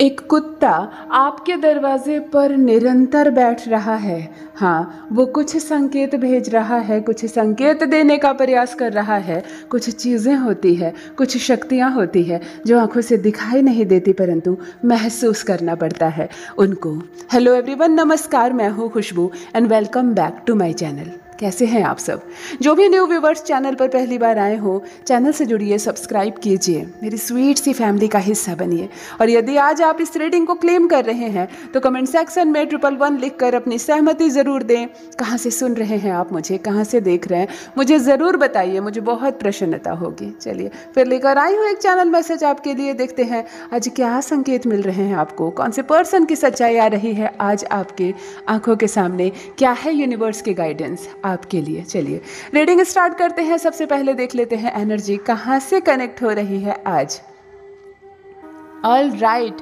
एक कुत्ता आपके दरवाजे पर निरंतर बैठ रहा है। हाँ, वो कुछ संकेत भेज रहा है, कुछ संकेत देने का प्रयास कर रहा है। कुछ चीज़ें होती है, कुछ शक्तियाँ होती है जो आंखों से दिखाई नहीं देती परंतु महसूस करना पड़ता है उनको। हेलो एवरीवन, नमस्कार, मैं हूँ Khushboo and welcome back to my channel. कैसे हैं आप सब? जो भी न्यू व्यूवर्स चैनल पर पहली बार आए हो, चैनल से जुड़िए, सब्सक्राइब कीजिए, मेरी स्वीट सी फैमिली का हिस्सा बनिए। और यदि आज आप इस रीडिंग को क्लेम कर रहे हैं तो कमेंट सेक्शन में 111 लिखकर अपनी सहमति ज़रूर दें। कहाँ से सुन रहे हैं आप मुझे, कहाँ से देख रहे हैं, मुझे ज़रूर बताइए, मुझे बहुत प्रसन्नता होगी। चलिए फिर लेकर आई हूँ एक चैनल मैसेज आपके लिए। देखते हैं आज क्या संकेत मिल रहे हैं आपको, कौन से पर्सन की सच्चाई आ रही है आज आपके आंखों के सामने, क्या है यूनिवर्स के गाइडेंस आपके लिए। चलिए रीडिंग स्टार्ट करते हैं। सबसे पहले देख लेते हैं एनर्जी कहाँ से कनेक्ट हो रही है आज। ऑल राइट,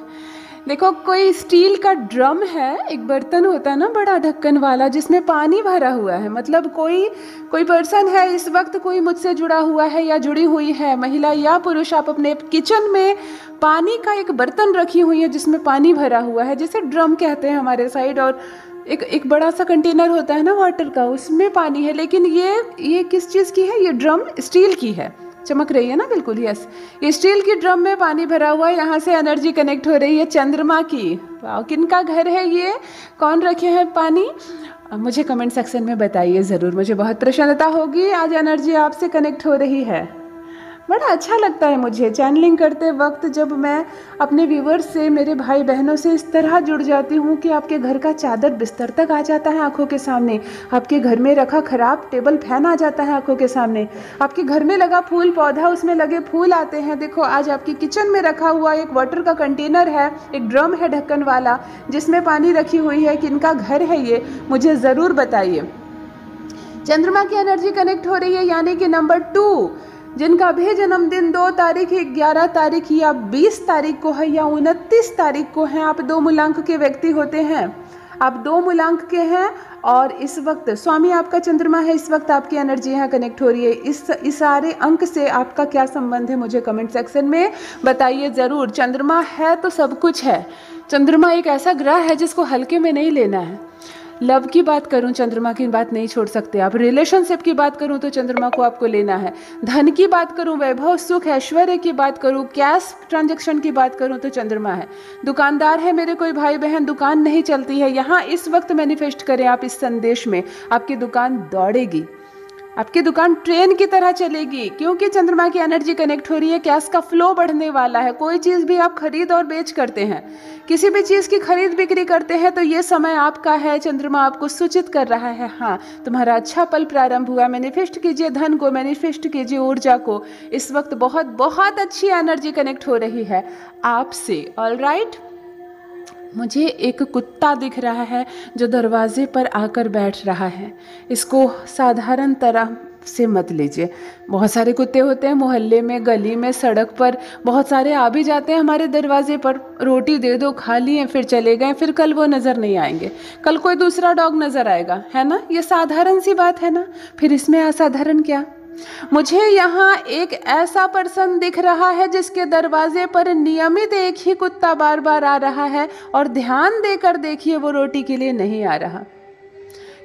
देखो कोई स्टील का ड्रम है, एक बर्तन होता है ना बड़ा ढक्कन वाला जिसमें पानी भरा हुआ है। मतलब कोई पर्सन है इस वक्त, कोई मुझसे जुड़ा हुआ है या जुड़ी हुई है, महिला या पुरुष। आप अपने किचन में पानी का एक बर्तन रखी हुई है जिसमें पानी भरा हुआ है, जिसे ड्रम कहते हैं हमारे साइड। और एक बड़ा सा कंटेनर होता है ना वाटर का, उसमें पानी है। लेकिन ये किस चीज़ की है? ये ड्रम स्टील की है, चमक रही है ना, बिल्कुल यस। ये स्टील की ड्रम में पानी भरा हुआ है, यहाँ से एनर्जी कनेक्ट हो रही है चंद्रमा की। वाह, किनका घर है ये, कौन रखे हैं पानी? मुझे कमेंट सेक्शन में बताइए ज़रूर, मुझे बहुत प्रसन्नता होगी। आज एनर्जी आपसे कनेक्ट हो रही है, बड़ा अच्छा लगता है मुझे चैनलिंग करते वक्त, जब मैं अपने व्यूवर्स से, मेरे भाई बहनों से इस तरह जुड़ जाती हूँ कि आपके घर का चादर बिस्तर तक आ जाता है आंखों के सामने, आपके घर में रखा खराब टेबल फैन आ जाता है आंखों के सामने, आपके घर में लगा फूल पौधा, उसमें लगे फूल आते हैं। देखो आज आपकी किचन में रखा हुआ एक वाटर का कंटेनर है, एक ड्रम है ढक्कन वाला जिसमें पानी रखी हुई है। किनका घर है ये, मुझे ज़रूर बताइए। चंद्रमा की एनर्जी कनेक्ट हो रही है, यानी कि नंबर 2, जिनका भी जन्मदिन 2 तारीख, 11 तारीख या 20 तारीख को है या 29 तारीख को है। आप 2 मूलांक के व्यक्ति होते हैं, आप 2 मूलांक के हैं। और इस वक्त स्वामी आपका चंद्रमा है, इस वक्त आपकी एनर्जी यहाँ कनेक्ट हो रही है। इस सारे अंक से आपका क्या संबंध है, मुझे कमेंट सेक्शन में बताइए ज़रूर। चंद्रमा है तो सब कुछ है। चंद्रमा एक ऐसा ग्रह है जिसको हल्के में नहीं लेना है। लव की बात करूं, चंद्रमा की बात नहीं छोड़ सकते आप। रिलेशनशिप की बात करूं तो चंद्रमा को आपको लेना है। धन की बात करूं, वैभव सुख ऐश्वर्य की बात करूं, कैश ट्रांजैक्शन की बात करूं तो चंद्रमा है। दुकानदार है मेरे कोई भाई बहन, दुकान नहीं चलती है, यहाँ इस वक्त मैनिफेस्ट करें आप इस संदेश में, आपकी दुकान दौड़ेगी, आपकी दुकान ट्रेन की तरह चलेगी, क्योंकि चंद्रमा की एनर्जी कनेक्ट हो रही है। कैश का फ्लो बढ़ने वाला है। कोई चीज़ भी आप खरीद और बेच करते हैं, किसी भी चीज़ की खरीद बिक्री करते हैं तो ये समय आपका है। चंद्रमा आपको सूचित कर रहा है, हाँ तुम्हारा अच्छा पल प्रारंभ हुआ। मैनिफेस्ट कीजिए धन को, मैनिफेस्ट कीजिए ऊर्जा को। इस वक्त बहुत बहुत अच्छी एनर्जी कनेक्ट हो रही है आपसे। ऑल राइट, मुझे एक कुत्ता दिख रहा है जो दरवाजे पर आकर बैठ रहा है। इसको साधारण तरह से मत लीजिए। बहुत सारे कुत्ते होते हैं मोहल्ले में, गली में, सड़क पर, बहुत सारे आ भी जाते हैं हमारे दरवाजे पर। रोटी दे दो, खा लिए, फिर चले गए, फिर कल वो नज़र नहीं आएंगे, कल कोई दूसरा डॉग नज़र आएगा, है ना। ये साधारण सी बात है ना, फिर इसमें असाधारण क्या। मुझे यहाँ एक ऐसा पर्सन दिख रहा है जिसके दरवाजे पर नियमित एक ही कुत्ता बार बार आ रहा है, और ध्यान देकर देखिए वो रोटी के लिए नहीं आ रहा।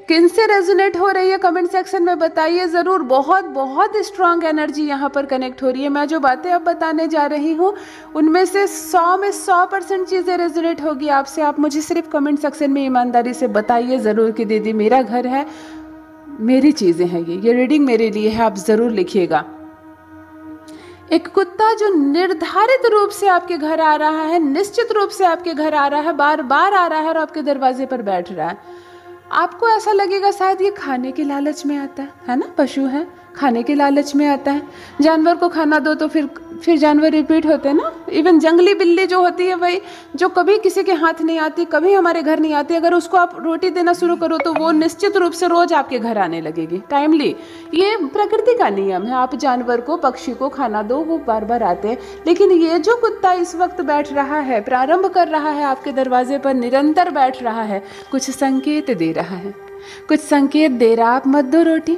किन से रेजोनेट हो रही है कमेंट सेक्शन में बताइए ज़रूर। बहुत बहुत स्ट्रांग एनर्जी यहाँ पर कनेक्ट हो रही है। मैं जो बातें अब बताने जा रही हूँ उनमें से 100 में 100% चीज़ें रेजोनेट होगी आपसे। आप मुझे सिर्फ कमेंट सेक्शन में ईमानदारी से बताइए ज़रूर कि दीदी मेरा घर है, मेरी चीज़ें हैं, ये रीडिंग मेरे लिए है, आप ज़रूर लिखिएगा। एक कुत्ता जो निर्धारित रूप से आपके घर आ रहा है, निश्चित रूप से आपके घर आ रहा है, बार बार आ रहा है और आपके दरवाजे पर बैठ रहा है। आपको ऐसा लगेगा शायद ये खाने के लालच में आता है ना। पशु है, खाने के लालच में आता है। जानवर को खाना दो तो फिर जानवर रिपीट होते हैं ना। इवन जंगली बिल्ली जो होती है भाई, जो कभी किसी के हाथ नहीं आती, कभी हमारे घर नहीं आती, अगर उसको आप रोटी देना शुरू करो तो वो निश्चित रूप से रोज आपके घर आने लगेगी टाइमली। ये प्रकृति का नियम है। आप जानवर को, पक्षी को खाना दो, वो बार बार आते हैं। लेकिन ये जो कुत्ता इस वक्त बैठ रहा है, प्रारंभ कर रहा है आपके दरवाजे पर, निरंतर बैठ रहा है, कुछ संकेत दे रहा है, कुछ संकेत दे रहा। आप मत दो रोटी,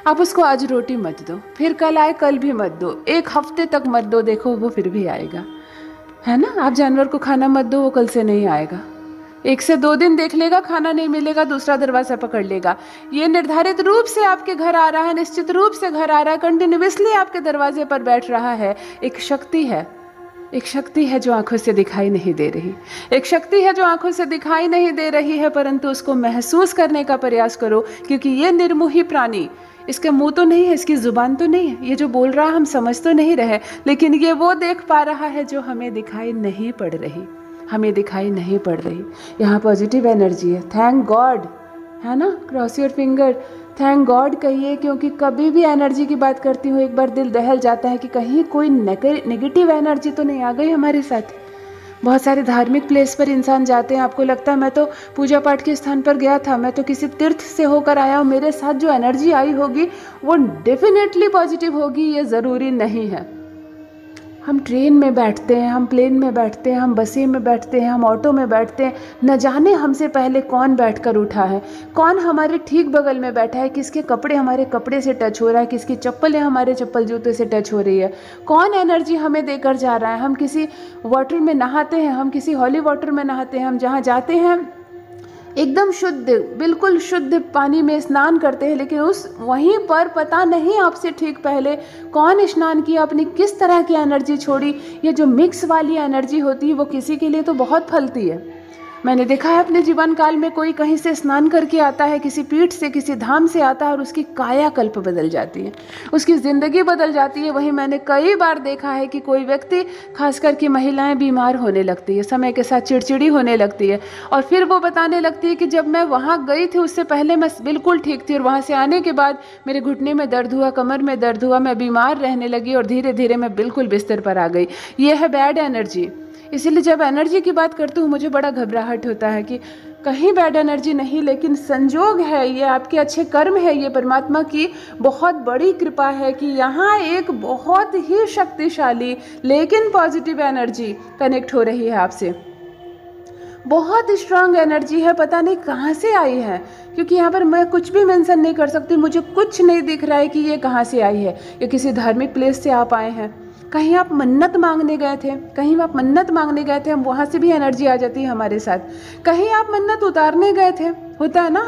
आप उसको आज रोटी मत दो, फिर कल आए कल भी मत दो, एक हफ्ते तक मत दो, देखो वो फिर भी आएगा। है ना। आप जानवर को खाना मत दो, वो कल से नहीं आएगा। 1 से 2 दिन देख लेगा, खाना नहीं मिलेगा, दूसरा दरवाजा पकड़ लेगा। ये निर्धारित रूप से आपके घर आ रहा है, निश्चित रूप से घर आ रहा है, कंटिन्यूअसली आपके दरवाजे पर बैठ रहा है। एक शक्ति है, एक शक्ति है जो आंखों से दिखाई नहीं दे रही, एक शक्ति है जो आंखों से दिखाई नहीं दे रही है, परंतु उसको महसूस करने का प्रयास करो। क्योंकि ये निर्मोही प्राणी, इसका मुंह तो नहीं है, इसकी जुबान तो नहीं है, ये जो बोल रहा है हम समझ तो नहीं रहे, लेकिन ये वो देख पा रहा है जो हमें दिखाई नहीं पड़ रही, हमें दिखाई नहीं पड़ रही। यहाँ पॉजिटिव एनर्जी है। थैंक गॉड, है ना। Cross your finger, thank God कहिए। क्योंकि कभी भी एनर्जी की बात करती हूँ एक बार दिल दहल जाता है कि कहीं कोई नेगेटिव एनर्जी तो नहीं आ गई हमारे साथ। बहुत सारे धार्मिक प्लेस पर इंसान जाते हैं, आपको लगता है मैं तो पूजा पाठ के स्थान पर गया था, मैं तो किसी तीर्थ से होकर आया हूँ, मेरे साथ जो एनर्जी आई होगी वो डेफिनेटली पॉजिटिव होगी, ये ज़रूरी नहीं है। हम ट्रेन में बैठते हैं, हम प्लेन में बैठते हैं, हम बसें में बैठते हैं, हम ऑटो में बैठते हैं, न जाने हमसे पहले कौन बैठकर उठा है, कौन हमारे ठीक बगल में बैठा है, किसके कपड़े हमारे कपड़े से टच हो रहा है, किसकी चप्पलें हमारे चप्पल जूते से टच हो रही है, कौन एनर्जी हमें देकर जा रहा है। हम किसी वाटर में नहाते हैं, हम किसी हॉली वाटर में नहाते हैं, हम जहाँ जाते हैं एकदम शुद्ध, बिल्कुल शुद्ध पानी में स्नान करते हैं, लेकिन उस वहीं पर पता नहीं आपसे ठीक पहले कौन स्नान किया, अपनी किस तरह की एनर्जी छोड़ी। ये जो मिक्स वाली एनर्जी होती है वो किसी के लिए तो बहुत फलती है। मैंने देखा है अपने जीवन काल में, कोई कहीं से स्नान करके आता है, किसी पीठ से, किसी धाम से आता है, और उसकी कायाकल्प बदल जाती है, उसकी ज़िंदगी बदल जाती है। वहीं मैंने कई बार देखा है कि कोई व्यक्ति, खासकर कि महिलाएं, बीमार होने लगती है, समय के साथ चिड़चिड़ी होने लगती है, और फिर वो बताने लगती है कि जब मैं वहाँ गई थी उससे पहले मैं बिल्कुल ठीक थी, और वहाँ से आने के बाद मेरे घुटने में दर्द हुआ, कमर में दर्द हुआ, मैं बीमार रहने लगी, और धीरे धीरे मैं बिल्कुल बिस्तर पर आ गई। ये है बैड एनर्जी। इसीलिए जब एनर्जी की बात करती हूँ मुझे बड़ा घबराहट होता है कि कहीं बैड एनर्जी नहीं, लेकिन संजोग है, ये आपके अच्छे कर्म है, ये परमात्मा की बहुत बड़ी कृपा है कि यहाँ एक बहुत ही शक्तिशाली लेकिन पॉजिटिव एनर्जी कनेक्ट हो रही है आपसे। बहुत स्ट्रांग एनर्जी है, पता नहीं कहाँ से आई है, क्योंकि यहाँ पर मैं कुछ भी मेंशन नहीं कर सकती, मुझे कुछ नहीं दिख रहा है कि ये कहाँ से आई है। ये किसी धार्मिक प्लेस से आप आए हैं, कहीं आप मन्नत मांगने गए थे, कहीं आप मन्नत मांगने गए थे, हम वहाँ से भी एनर्जी आ जाती है हमारे साथ। कहीं आप मन्नत उतारने गए थे, होता है ना,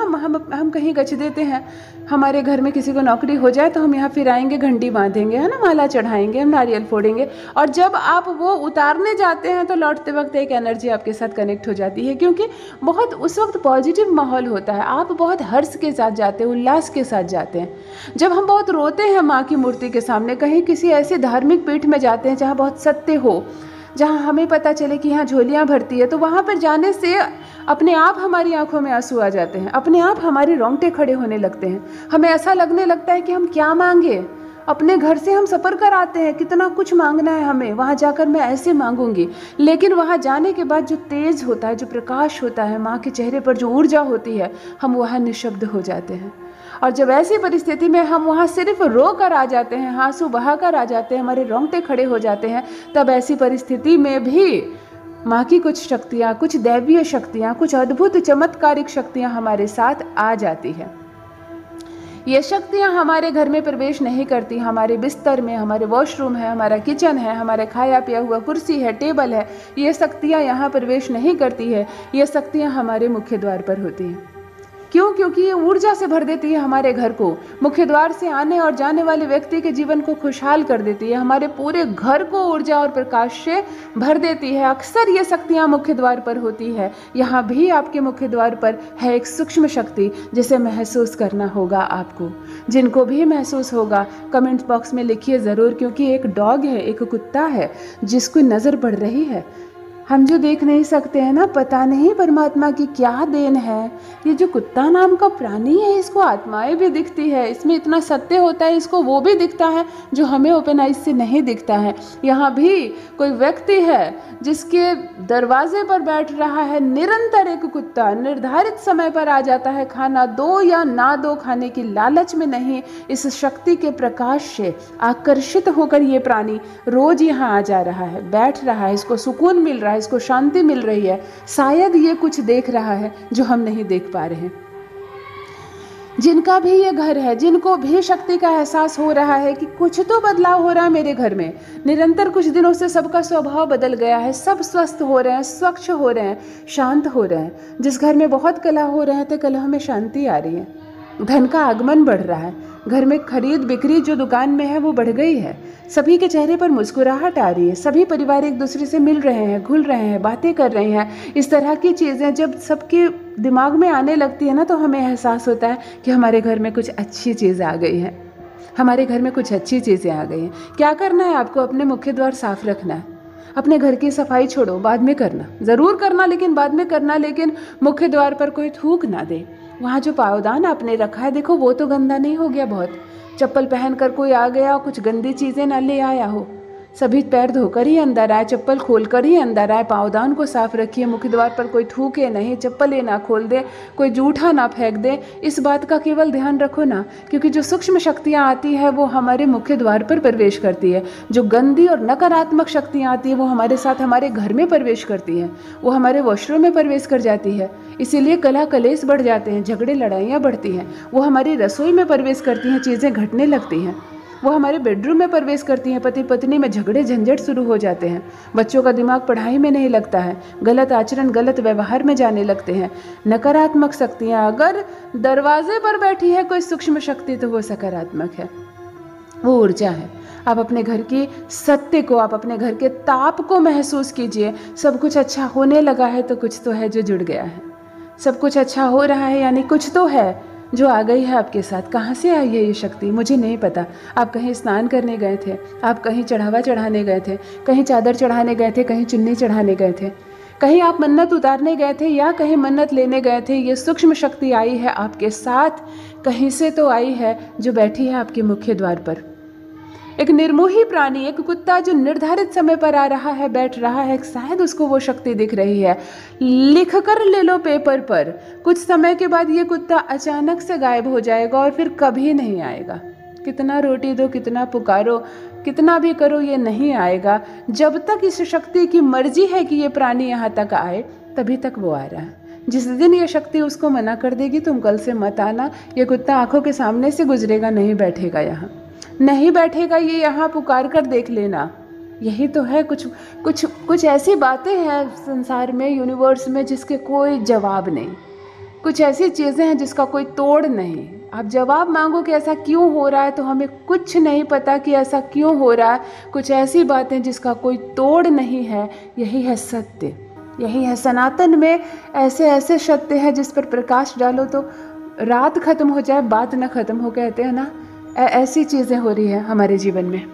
हम कहीं गच देते हैं, हमारे घर में किसी को नौकरी हो जाए तो हम यहाँ फिर आएंगे, घंटी बांधेंगे, है ना, माला चढ़ाएंगे, हम नारियल फोड़ेंगे, और जब आप वो उतारने जाते हैं तो लौटते वक्त एक एनर्जी आपके साथ कनेक्ट हो जाती है, क्योंकि बहुत उस वक्त पॉजिटिव माहौल होता है, आप बहुत हर्ष के साथ जाते हैं, उल्लास के साथ जाते हैं। जब हम बहुत रोते हैं माँ की मूर्ति के सामने, कहीं किसी ऐसे धार्मिक पीठ में जाते हैं जहाँ बहुत सत्य हो, जहाँ हमें पता चले कि यहाँ झोलियाँ भरती है, तो वहाँ पर जाने से अपने आप हमारी आंखों में आंसू आ जाते हैं, अपने आप हमारे रोंगटे खड़े होने लगते हैं, हमें ऐसा लगने लगता है कि हम क्या मांगे। अपने घर से हम सफ़र कर आते हैं, कितना कुछ मांगना है हमें, वहाँ जाकर मैं ऐसे मांगूंगी, लेकिन वहाँ जाने के बाद जो तेज होता है, जो प्रकाश होता है, माँ के चेहरे पर जो ऊर्जा होती है, हम वहाँ निशब्द हो जाते हैं। और जब ऐसी परिस्थिति में हम वहाँ सिर्फ रो कर आ जाते हैं, आंसू बहा कर आ जाते हैं, हमारे रोंगटे खड़े हो जाते हैं, तब ऐसी परिस्थिति में भी माँ की कुछ शक्तियाँ, कुछ दैवीय शक्तियाँ, कुछ अद्भुत चमत्कारिक शक्तियाँ हमारे साथ आ जाती है। ये शक्तियाँ हमारे घर में प्रवेश नहीं करती, हमारे बिस्तर में, हमारे वॉशरूम है, हमारा किचन है, हमारे खाया पिया हुआ कुर्सी है, टेबल है, ये शक्तियाँ यहाँ प्रवेश नहीं करती है। ये शक्तियाँ हमारे मुख्य द्वार पर होती हैं। क्यों? क्योंकि ये ऊर्जा से भर देती है हमारे घर को, मुख्य द्वार से आने और जाने वाले व्यक्ति के जीवन को खुशहाल कर देती है, हमारे पूरे घर को ऊर्जा और प्रकाश से भर देती है। अक्सर ये शक्तियाँ मुख्य द्वार पर होती है। यहाँ भी आपके मुख्य द्वार पर है एक सूक्ष्म शक्ति, जिसे महसूस करना होगा आपको। जिनको भी महसूस होगा कमेंट बॉक्स में लिखिए ज़रूर, क्योंकि एक डॉग है, एक कुत्ता है जिसको नज़र पड़ रही है। हम जो देख नहीं सकते हैं ना, पता नहीं परमात्मा की क्या देन है। ये जो कुत्ता नाम का प्राणी है, इसको आत्माएं भी दिखती है, इसमें इतना सत्य होता है, इसको वो भी दिखता है जो हमें ओपन आइज से नहीं दिखता है। यहाँ भी कोई व्यक्ति है जिसके दरवाजे पर बैठ रहा है निरंतर एक कुत्ता, निर्धारित समय पर आ जाता है, खाना दो या ना दो, खाने की लालच में नहीं, इस शक्ति के प्रकाश से आकर्षित होकर ये प्राणी रोज यहाँ आ जा रहा है, बैठ रहा है, इसको सुकून मिल रहा है, इसको शांति मिल रही है। शायद ये कुछ देख रहा है जो हम नहीं देख पा रहे हैं। जिनका भी ये घर है, जिनको भी शक्ति का एहसास हो रहा है कि कुछ तो बदलाव हो रहा है मेरे घर में, निरंतर कुछ दिनों से सबका स्वभाव बदल गया है, सब स्वस्थ हो रहे हैं, स्वच्छ हो रहे हैं, शांत हो रहे हैं। जिस घर में बहुत कलह हो रहे थे, कलह में शांति आ रही है, धन का आगमन बढ़ रहा है, घर में खरीद बिक्री जो दुकान में है वो बढ़ गई है, सभी के चेहरे पर मुस्कुराहट आ रही है, सभी परिवार एक दूसरे से मिल रहे हैं, घुल रहे हैं, बातें कर रहे हैं। इस तरह की चीज़ें जब सबके दिमाग में आने लगती है ना, तो हमें एहसास होता है कि हमारे घर में कुछ अच्छी चीज़ आ गई है, हमारे घर में कुछ अच्छी चीज़ें आ गई हैं। क्या करना है आपको? अपने मुख्य द्वार साफ रखना है। अपने घर की सफाई छोड़ो, बाद में करना, ज़रूर करना लेकिन बाद में करना, लेकिन मुख्य द्वार पर कोई थूक ना दे। वहाँ जो पावदान आपने रखा है, देखो वो तो गंदा नहीं हो गया बहुत? चप्पल पहनकर कोई आ गया, कुछ गंदी चीज़ें ना ले आया हो। सभी पैर धोकर ही अंदर आए, चप्पल खोलकर ही अंदर आए। पावदान को साफ रखिए, मुख्य द्वार पर कोई थूके नहीं, चप्पलें ना खोल दे, कोई जूठा ना फेंक दे। इस बात का केवल ध्यान रखो ना, क्योंकि जो सूक्ष्म शक्तियाँ आती है वो हमारे मुख्य द्वार पर प्रवेश करती है। जो गंदी और नकारात्मक शक्तियाँ आती है वो हमारे साथ हमारे घर में प्रवेश करती हैं, वो हमारे वॉशरूम में प्रवेश कर जाती है। इसीलिए कलह कलेश बढ़ जाते हैं, झगड़े लड़ाइयाँ बढ़ती हैं। वो हमारी रसोई में प्रवेश करती हैं, चीज़ें घटने लगती हैं। वो हमारे बेडरूम में प्रवेश करती हैं, पति पत्नी में झगड़े झंझट शुरू हो जाते हैं। बच्चों का दिमाग पढ़ाई में नहीं लगता है, गलत आचरण गलत व्यवहार में जाने लगते हैं। नकारात्मक शक्तियाँ अगर दरवाजे पर बैठी है कोई सूक्ष्म शक्ति, तो वो सकारात्मक है, वो ऊर्जा है। आप अपने घर की सत्य को, आप अपने घर के ताप को महसूस कीजिए। सब कुछ अच्छा होने लगा है तो कुछ तो है जो जुड़ गया है। सब कुछ अच्छा हो रहा है यानी कुछ तो है जो आ गई है आपके साथ। कहाँ से आई है ये शक्ति मुझे नहीं पता। आप कहीं स्नान करने गए थे, आप कहीं चढ़ावा चढ़ाने गए थे, कहीं चादर चढ़ाने गए थे, कहीं चुन्नी चढ़ाने गए थे, कहीं आप मन्नत उतारने गए थे या कहीं मन्नत लेने गए थे। ये सूक्ष्म शक्ति आई है आपके साथ, कहीं से तो आई है जो बैठी है आपके मुख्य द्वार पर। एक निर्मोही प्राणी, एक कुत्ता जो निर्धारित समय पर आ रहा है, बैठ रहा है, शायद उसको वो शक्ति दिख रही है। लिख कर ले लो पेपर पर, कुछ समय के बाद ये कुत्ता अचानक से गायब हो जाएगा और फिर कभी नहीं आएगा। कितना रोटी दो, कितना पुकारो, कितना भी करो, ये नहीं आएगा। जब तक इस शक्ति की मर्जी है कि ये प्राणी यहाँ तक आए, तभी तक वो आ रहा है। जिस दिन ये शक्ति उसको मना कर देगी, तुम कल से मत आना, ये कुत्ता आंखों के सामने से गुजरेगा, नहीं बैठेगा यहाँ, नहीं बैठेगा, ये यहाँ पुकार कर देख लेना। यही तो है, कुछ ऐसी बातें हैं संसार में, यूनिवर्स में, जिसके कोई जवाब नहीं। कुछ ऐसी चीज़ें हैं जिसका कोई तोड़ नहीं। आप जवाब मांगो कि ऐसा क्यों हो रहा है, तो हमें कुछ नहीं पता कि ऐसा क्यों हो रहा है। कुछ ऐसी बातें जिसका कोई तोड़ नहीं है। यही है सत्य, यही है सनातन में। ऐसे ऐसे सत्य है जिस पर प्रकाश डालो तो रात खत्म हो जाए, बात ना खत्म हो, कहते हैं ना। ऐसी चीज़ें हो रही है हमारे जीवन में।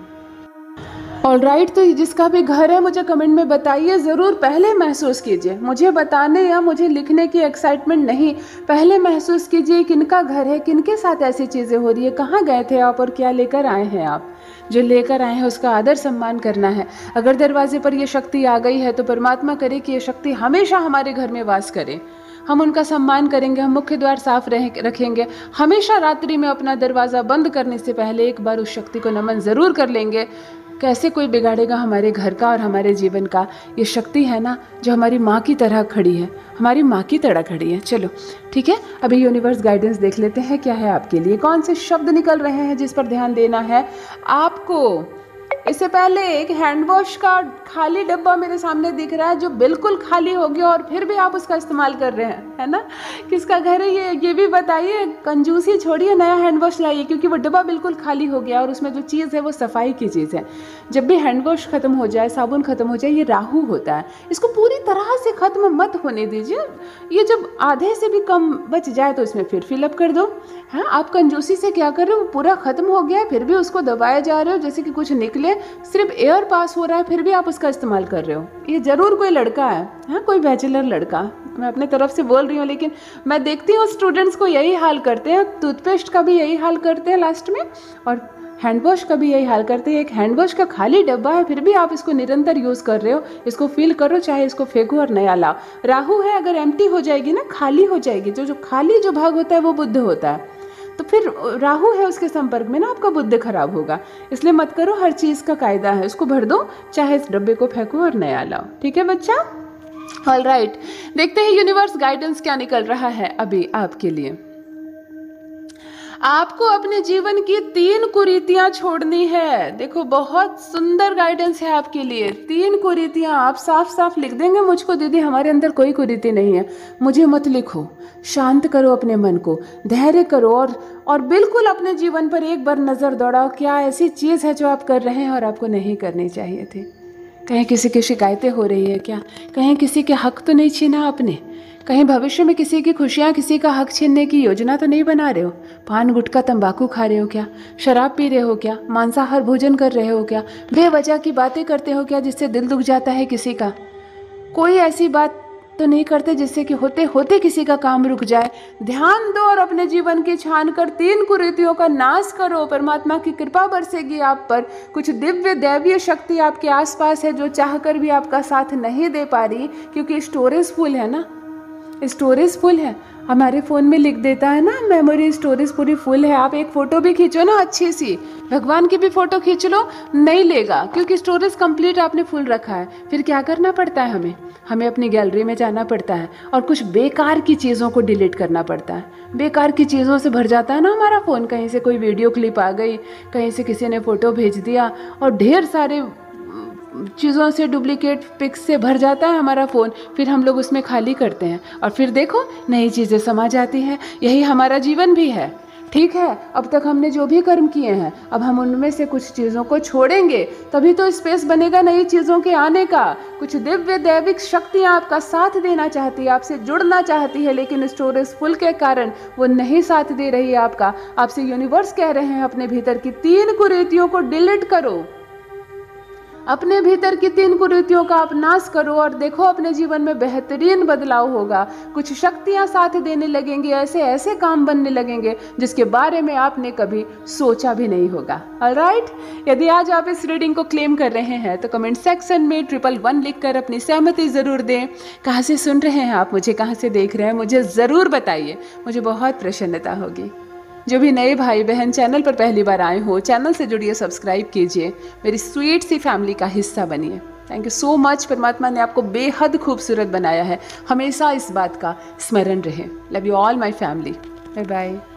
ऑलराइट, तो जिसका भी घर है मुझे कमेंट में बताइए ज़रूर। पहले महसूस कीजिए, मुझे बताने या मुझे लिखने की एक्साइटमेंट नहीं, पहले महसूस कीजिए किनका घर है, किनके साथ ऐसी चीज़ें हो रही है, कहाँ गए थे आप और क्या लेकर आए हैं आप। जो लेकर आए हैं उसका आदर सम्मान करना है। अगर दरवाजे पर ये शक्ति आ गई है तो परमात्मा करे कि ये शक्ति हमेशा हमारे घर में वास करे। हम उनका सम्मान करेंगे, हम मुख्य द्वार साफ रखेंगे। हमेशा रात्रि में अपना दरवाज़ा बंद करने से पहले एक बार उस शक्ति को नमन ज़रूर कर लेंगे। कैसे कोई बिगाड़ेगा हमारे घर का और हमारे जीवन का। ये शक्ति है ना जो हमारी माँ की तरह खड़ी है, हमारी माँ की तरह खड़ी है। चलो ठीक है, अभी यूनिवर्स गाइडेंस देख लेते हैं क्या है आपके लिए, कौन से शब्द निकल रहे हैं जिस पर ध्यान देना है आपको। इससे पहले एक हैंड वॉश का खाली डब्बा मेरे सामने दिख रहा है जो बिल्कुल खाली हो गया और फिर भी आप उसका इस्तेमाल कर रहे हैं, है ना। किसका घर है ये भी बताइए। कंजूसी छोड़िए, नया हैंड वॉश लाइए, क्योंकि वो डब्बा बिल्कुल खाली हो गया और उसमें जो चीज़ है वो सफाई की चीज़ है। जब भी हैंड वॉश खत्म हो जाए, साबुन खत्म हो जाए, ये राहु होता है, इसको पूरी तरह से खत्म मत होने दीजिए। ये जब आधे से भी कम बच जाए तो इसमें फिर फिलअप कर दो। हाँ, आप कंजूसी से क्या कर रहे हो, पूरा खत्म हो गया है फिर भी उसको दबाए जा रहे हो जैसे कि कुछ निकले, सिर्फ एयर पास हो रहा है फिर भी आप उसका इस्तेमाल कर रहे हो। ये जरूर कोई लड़का है, हाँ कोई बैचलर लड़का, मैं अपने तरफ से बोल रही हूँ, लेकिन मैं देखती हूँ स्टूडेंट्स को यही हाल करते हैं। टूथपेस्ट का भी यही हाल करते हैं लास्ट में, और हैंड वॉश का भी यही हाल करते हैं। एक हैंड वॉश का खाली डब्बा है फिर भी आप इसको निरंतर यूज़ कर रहे हो। इसको फील करो, चाहे इसको फेंको और नया लाओ। राहु है, अगर एम्प्टी हो जाएगी ना, खाली हो जाएगी, जो खाली जो भाग होता है वो बुद्ध होता है, तो फिर राहु है उसके संपर्क में ना, आपका बुद्ध खराब होगा। इसलिए मत करो, हर चीज़ का कायदा है, उसको भर दो, चाहे इस डब्बे को फेंको और नया लाओ। ठीक है बच्चा, ऑलराइट, देखते हैं यूनिवर्स गाइडेंस क्या निकल रहा है अभी आपके लिए। आपको अपने जीवन की 3 कुरीतियां छोड़नी है। देखो बहुत सुंदर गाइडेंस है आपके लिए। 3 कुरीतियां आप साफ साफ लिख देंगे मुझको, दीदी हमारे अंदर कोई कुरीति नहीं है, मुझे मत लिखो। शांत करो अपने मन को, धैर्य करो और बिल्कुल अपने जीवन पर एक बार नज़र दौड़ाओ। क्या ऐसी चीज़ है जो आप कर रहे हैं और आपको नहीं करनी चाहिए थी? कहीं किसी की शिकायतें हो रही है क्या? कहीं किसी के हक तो नहीं छीना आपने? कहीं भविष्य में किसी की खुशियाँ, किसी का हक छीनने की योजना तो नहीं बना रहे हो? पान गुटखा तंबाकू खा रहे हो क्या? शराब पी रहे हो क्या? मांसाहार भोजन कर रहे हो क्या? बेवजह की बातें करते हो क्या जिससे दिल दुख जाता है किसी का? कोई ऐसी बात तो नहीं करते जिससे कि होते होते किसी का काम रुक जाए? ध्यान दो और अपने जीवन की छान कर 3 कुरीतियों का नाश करो। परमात्मा की कृपा बरसेगी आप पर। कुछ दिव्य दैवीय शक्ति आपके आसपास है जो चाहकर भी आपका साथ नहीं दे पा रही, क्योंकि स्टोरेज फुल है ना, स्टोरेज फुल है। हमारे फ़ोन में लिख देता है ना, मेमोरी स्टोरेज पूरी फुल है। आप एक फ़ोटो भी खींचो ना अच्छी सी, भगवान की भी फ़ोटो खींच लो, नहीं लेगा, क्योंकि स्टोरेज कंप्लीट आपने फुल रखा है। फिर क्या करना पड़ता है हमें अपनी गैलरी में जाना पड़ता है और कुछ बेकार की चीज़ों को डिलीट करना पड़ता है। बेकार की चीज़ों से भर जाता है ना हमारा फ़ोन। कहीं से कोई वीडियो क्लिप आ गई, कहीं से किसी ने फ़ोटो भेज दिया, और ढेर सारे चीज़ों से, डुप्लीकेट पिक्स से भर जाता है हमारा फ़ोन। फिर हम लोग उसमें खाली करते हैं और फिर देखो नई चीज़ें समा जाती हैं। यही हमारा जीवन भी है। ठीक है, अब तक हमने जो भी कर्म किए हैं, अब हम उनमें से कुछ चीज़ों को छोड़ेंगे, तभी तो स्पेस बनेगा नई चीज़ों के आने का। कुछ दिव्य दैविक शक्तियाँ आपका साथ देना चाहती है, आपसे जुड़ना चाहती है, लेकिन स्टोरेज फुल के कारण वो नहीं साथ दे रही है आपका। आपसे यूनिवर्स कह रहे हैं अपने भीतर की 3 कुरीतियों को डिलीट करो। अपने भीतर की 3 कुरीतियों का आप नाश करो और देखो अपने जीवन में बेहतरीन बदलाव होगा। कुछ शक्तियां साथ देने लगेंगी, ऐसे ऐसे काम बनने लगेंगे जिसके बारे में आपने कभी सोचा भी नहीं होगा। ऑलराइट, यदि आज आप इस रीडिंग को क्लेम कर रहे हैं तो कमेंट सेक्शन में 111 लिखकर अपनी सहमति ज़रूर दें। कहाँ से सुन रहे हैं आप मुझे, कहाँ से देख रहे हैं, मुझे ज़रूर बताइए, मुझे बहुत प्रसन्नता होगी। जो भी नए भाई बहन चैनल पर पहली बार आए हो, चैनल से जुड़िए, सब्सक्राइब कीजिए, मेरी स्वीट सी फैमिली का हिस्सा बनिए। Thank you so much. परमात्मा ने आपको बेहद खूबसूरत बनाया है, हमेशा इस बात का स्मरण रहे। Love you all my family. Bye bye.